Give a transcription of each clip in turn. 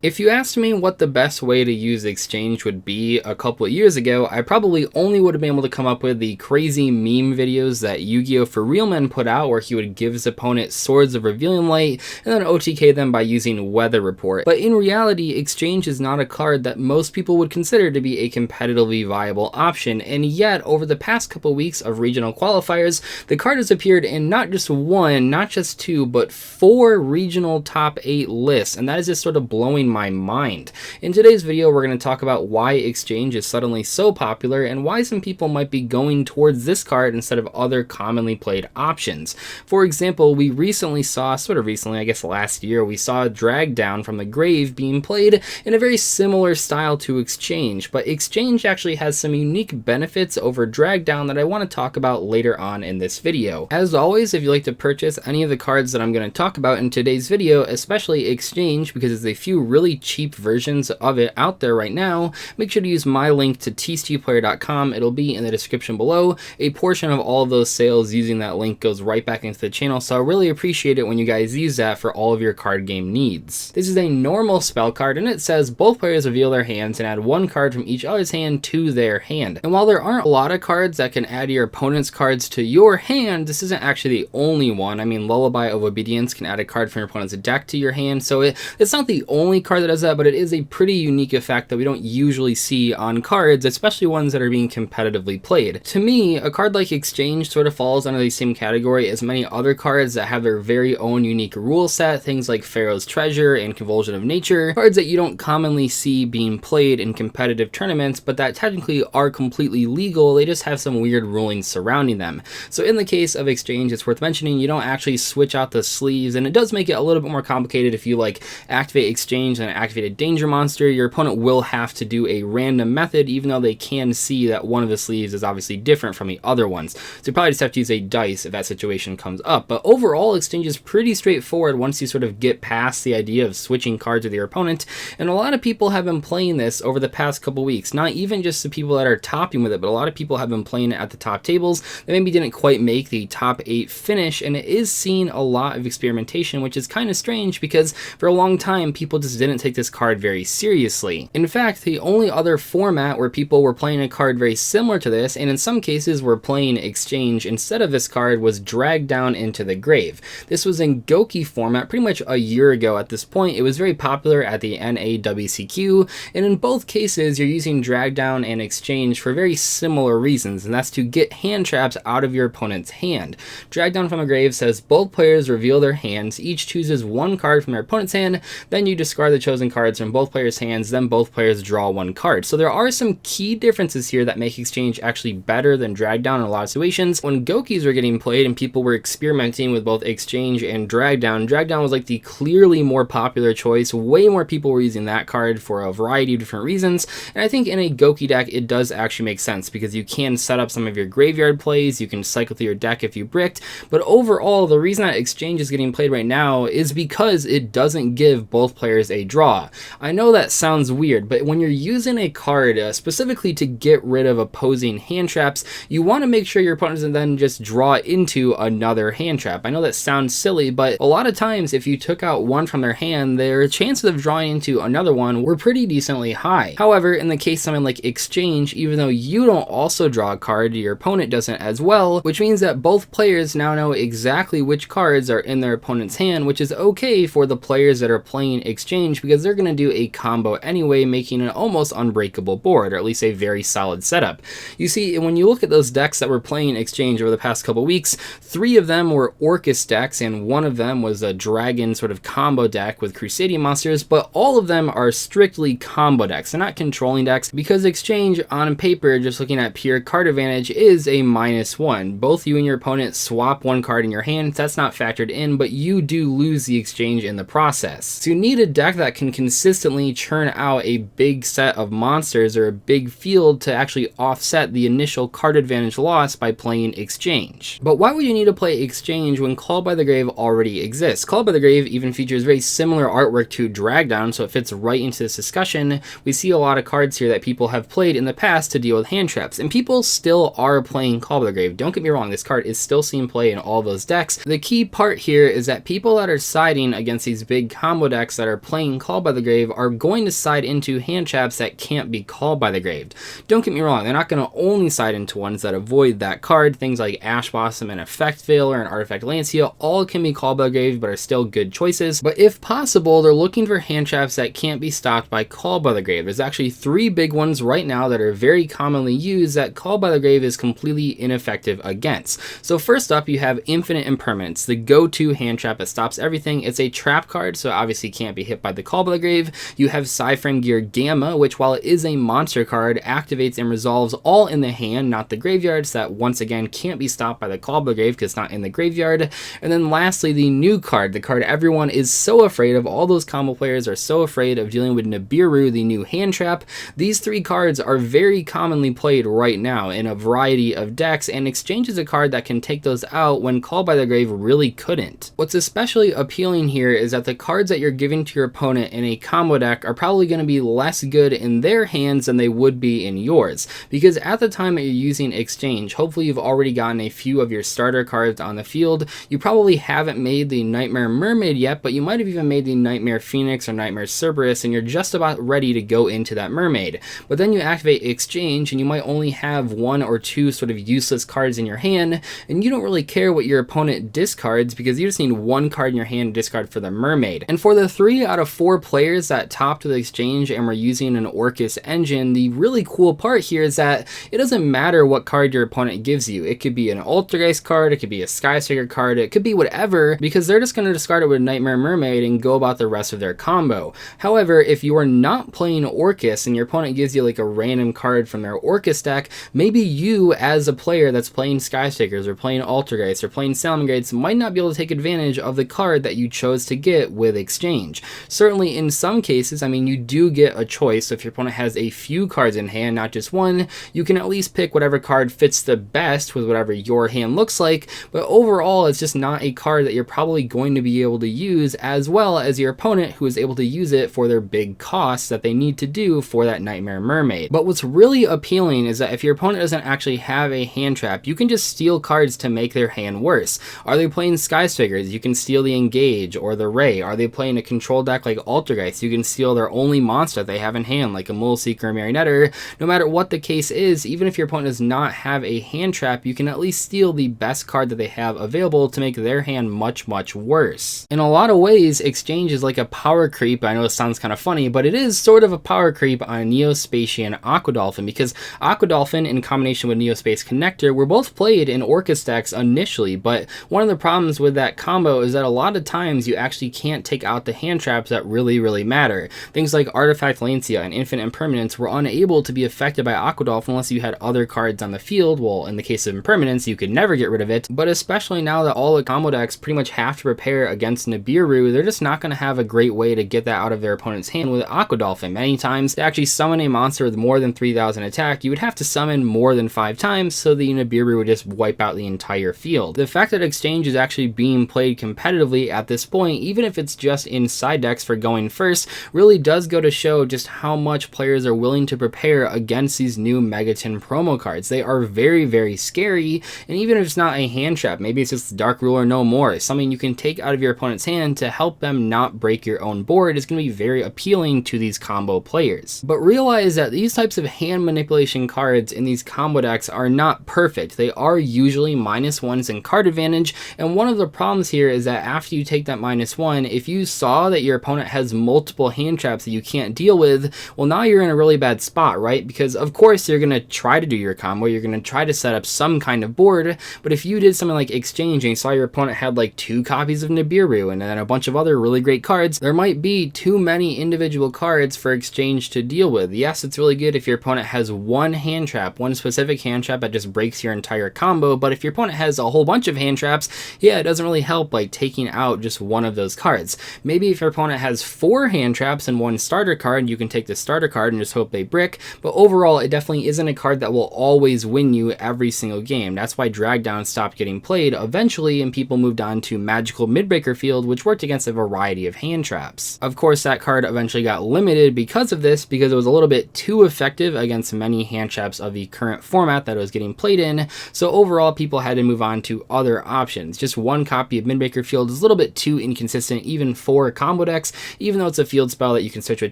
If you asked me what the best way to use exchange would be a couple of years ago, I probably only would have been able to come up with the crazy meme videos that Yu-Gi-Oh! For Real Men put out, where he would give his opponent Swords of Revealing Light and then OTK them by using Weather Report. But in reality, exchange is not a card that most people would consider to be a competitively viable option, and yet over the past couple weeks of regional qualifiers, the card has appeared in not just one, not just two, but 4 regional top 8 lists, and that is just sort of blowing my mind. In today's video, we're going to talk about why exchange is suddenly so popular and why some people might be going towards this card instead of other commonly played options. For example, we recently saw, I guess last year, we saw Drag Down from the Grave being played in a very similar style to exchange, but exchange actually has some unique benefits over Drag Down that I want to talk about later on in this video. As always, if you'd like to purchase any of the cards that I'm going to talk about in today's video, especially exchange, because there's a few really cheap versions of it out there right now, make sure to use my link to tstplayer.com. It'll be in the description below. A portion of all of those sales using that link goes right back into the channel, so I really appreciate it when you guys use that for all of your card game needs. This is a normal spell card, and it says both players reveal their hands and add one card from each other's hand to their hand. And while there aren't a lot of cards that can add your opponent's cards to your hand, this isn't actually the only one. I mean, Lullaby of Obedience can add a card from your opponent's deck to your hand, so it's not the only card that does that, but it is a pretty unique effect that we don't usually see on cards, especially ones that are being competitively played. To me, a card like Exchange sort of falls under the same category as many other cards that have their very own unique rule set, things like Pharaoh's Treasure and Convulsion of Nature, cards that you don't commonly see being played in competitive tournaments, but that technically are completely legal, they just have some weird rulings surrounding them. So in the case of Exchange, it's worth mentioning you don't actually switch out the sleeves, and it does make it a little bit more complicated if you like activate Exchange and activate a danger monster. Your opponent will have to do a random method, even though they can see that one of the sleeves is obviously different from the other ones. So you probably just have to use a dice if that situation comes up. But overall, exchange is pretty straightforward once you sort of get past the idea of switching cards with your opponent. And a lot of people have been playing this over the past couple weeks. Not even just the people that are topping with it, but a lot of people have been playing it at the top tables. They maybe didn't quite make the top 8 finish, and it is seeing a lot of experimentation, which is kind of strange because for a long time, people just didn't take this card very seriously. In fact, the only other format where people were playing a card very similar to this, and in some cases were playing exchange instead of this card, was Drag Down into the Grave. This was in Goki format pretty much a year ago at this point. It was very popular at the NAWCQ, and in both cases you're using Drag Down and exchange for very similar reasons, and that's to get hand traps out of your opponent's hand. Drag Down from the Grave says both players reveal their hands, each chooses one card from their opponent's hand, then you discard the chosen cards from both players' hands, then both players draw one card. So there are some key differences here that make exchange actually better than Drag Down in a lot of situations. When Gokis were getting played and people were experimenting with both exchange and Drag Down was like the clearly more popular choice. Way more people were using that card for a variety of different reasons, and I think in a Goki deck it does actually make sense because you can set up some of your graveyard plays, you can cycle through your deck if you bricked, but overall the reason that exchange is getting played right now is because it doesn't give both players a draw. I know that sounds weird, but when you're using a card specifically to get rid of opposing hand traps, you want to make sure your opponent doesn't then just draw into another hand trap. I know that sounds silly, but a lot of times if you took out one from their hand, their chances of drawing into another one were pretty decently high. However, in the case of something like exchange, even though you don't also draw a card, your opponent doesn't as well, which means that both players now know exactly which cards are in their opponent's hand, which is okay for the players that are playing exchange because they're going to do a combo anyway, making an almost unbreakable board, or at least a very solid setup. You see, when you look at those decks that were playing exchange over the past couple weeks, 3 of them were Orcus decks, and 1 of them was a dragon sort of combo deck with Crusading monsters, but all of them are strictly combo decks. They're not controlling decks because exchange on paper, just looking at pure card advantage, is a -1. Both you and your opponent swap one card in your hand, that's not factored in, but you do lose the exchange in the process. So you need a deck that can consistently churn out a big set of monsters or a big field to actually offset the initial card advantage loss by playing exchange. But why would you need to play exchange when Called by the Grave already exists? Called by the Grave even features very similar artwork to Drag Down, so it fits right into this discussion. We see a lot of cards here that people have played in the past to deal with hand traps, and people still are playing Called by the Grave. Don't get me wrong, this card is still seen play in all those decks. The key part here is that people that are siding against these big combo decks that are playing being called by the grave are going to side into hand traps that can't be called by the grave. Don't get me wrong, they're not going to only side into ones that avoid that card. Things like Ash Blossom and Effect Veiler and Artifact Lancia all can be called by the grave but are still good choices. But if possible, they're looking for hand traps that can't be stopped by call by the grave. There's actually 3 big ones right now that are very commonly used that call by the grave is completely ineffective against. So first up, you have Infinite Impermanence, the go-to hand trap that stops everything. It's a trap card, so obviously can't be hit by the call by the grave. You have Psyframe Gear Gamma, which while it is a monster card, activates and resolves all in the hand, not the graveyard, so that once again can't be stopped by the call by the grave because it's not in the graveyard. And then lastly, the new card, the card everyone is so afraid of, all those combo players are so afraid of dealing with, Nibiru, the new hand trap. These 3 cards are very commonly played right now in a variety of decks, and Exchange is a card that can take those out when Call by the Grave really couldn't. What's especially appealing here is that the cards that you're giving to your opponent in a combo deck are probably going to be less good in their hands than they would be in yours, because at the time that you're using Exchange, hopefully you've already gotten a few of your starter cards on the field. You probably haven't made the Nightmare Mermaid yet, but you might have even made the Nightmare Phoenix or Nightmare Cerberus, and you're just about ready to go into that mermaid. But then you activate Exchange and you might only have 1 or 2 sort of useless cards in your hand, and you don't really care what your opponent discards because you just need 1 card in your hand to discard for the mermaid. And for the 3 out of 4 players that topped with Exchange and were using an Orcus engine, the really cool part here is that it doesn't matter what card your opponent gives you. It could be an Altergeist card, it could be a Skyscraper card, it could be whatever, because they're just going to discard it with Nightmare Mermaid and go about the rest of their combo. However, if you are not playing Orcus and your opponent gives you like a random card from their Orcus deck, maybe you as a player that's playing Skystakers or playing Altergeist or playing Salamangreats might not be able to take advantage of the card that you chose to get with Exchange. Certainly in some cases, I mean, you do get a choice. So if your opponent has a few cards in hand, not just 1, you can at least pick whatever card fits the best with whatever your hand looks like. But overall, it's just not a card that you're probably going to be able to use as well as your opponent, who is able to use it for their big costs that they need to do for that Nightmare Mermaid. But what's really appealing is that if your opponent doesn't actually have a hand trap, you can just steal cards to make their hand worse. Are they playing Sky Figures? You can steal the Engage or the Ray. Are they playing a control deck like Altergeist? You can steal their only monster they have in hand, like a Mole Seeker or Marionetter. No matter what the case is, even if your opponent does not have a hand trap, you can at least steal the best card that they have available to make their hand much, much worse. In a lot of ways, Exchange is like a power creep. I know it sounds kind of funny, but it is sort of a power creep on Neospacian Aqua Dolphin, because Aqua Dolphin in combination with Neospace Connector were both played in Orcus decks initially, but one of the problems with that combo is that a lot of times you actually can't take out the hand traps that really, really matter. Things like Artifact Lancia and Infinite Impermanence were unable to be affected by Aqua Dolphin unless you had other cards on the field. Well, in the case of Impermanence, you could never get rid of it, but especially now that all the combo decks pretty much have to prepare against Nibiru, they're just not going to have a great way to get that out of their opponent's hand with Aqua Dolphin. Many times, to actually summon a monster with more than 3,000 attack, you would have to summon more than 5 times, so the Nibiru would just wipe out the entire field. The fact that Exchange is actually being played competitively at this point, even if it's just in side decks for going first, really does go to show just how much players are willing to prepare against these new Megaton promo cards. They are very, very scary, and even if it's not a hand trap, maybe it's just Dark Ruler No More, something you can take out of your opponent's hand to help them not break your own board, is going to be very appealing to these combo players. But realize that these types of hand manipulation cards in these combo decks are not perfect. They are usually -1s in card advantage, and one of the problems here is that after you take that -1, if you saw that your opponent has multiple hand traps that you can't deal with, well, now you're in a really bad spot, right? Because of course you're going to try to do your combo, you're going to try to set up some kind of board, but if you did something like Exchange and you saw your opponent had like 2 copies of Nibiru and then a bunch of other really great cards, there might be too many individual cards for Exchange to deal with. Yes, it's really good if your opponent has 1 hand trap, 1 specific hand trap that just breaks your entire combo, but if your opponent has a whole bunch of hand traps, yeah, it doesn't really help like taking out just 1 of those cards. Maybe if your opponent has 4 hand traps and 1 starter card, you can take the starter card and just hope they brick, but overall it definitely isn't a card that will always win you every single game. That's why Drag Down stopped getting played eventually, and people moved on to Magical Midbreaker Field, which worked against a variety of hand traps. Of course, that card eventually got limited because of this, because it was a little bit too effective against many hand traps of the current format that it was getting played in, so overall people had to move on to other options. Just 1 copy of Midbreaker Field is a little bit too inconsistent even for combo decks, even though it's a field spell that you can search with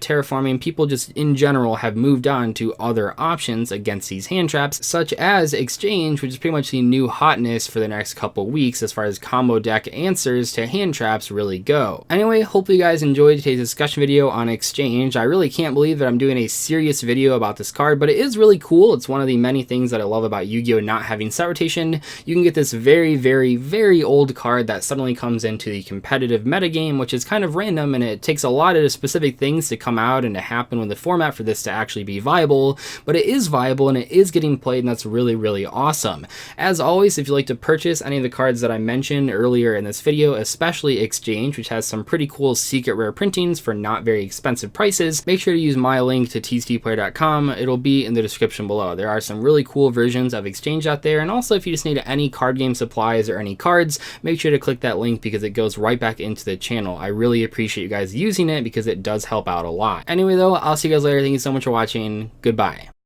terraforming, people just in general have moved on to other options against these hand traps, such as Exchange, which is pretty much the new hotness for the next couple weeks as far as combo deck answers to hand traps really go. Anyway, hopefully you guys enjoyed today's discussion video on Exchange. I really can't believe that I'm doing a serious video about this card, but it is really cool. It's one of the many things that I love about Yu-Gi-Oh! Not having set rotation. You can get this very, very, very old card that suddenly comes into the competitive metagame, which is kind of random, and it takes a lot of specific things to come out and to happen with the format for this to actually be viable, but it is viable and it is getting played, and that's really, really awesome. As always, if you'd like to purchase any of the cards that I mentioned earlier in this video, especially Exchange, which has some pretty cool secret rare printings for not very expensive prices, make sure to use my link to tctplayer.com. It'll be in the description below. There are some really cool versions of Exchange out there, and also if you just need any card game supplies or any cards, make sure to click that link because it goes right back into the channel. I really appreciate you guys using it because it does help out a lot. Anyway though, I'll see you guys later. Thank you so much for watching. Goodbye.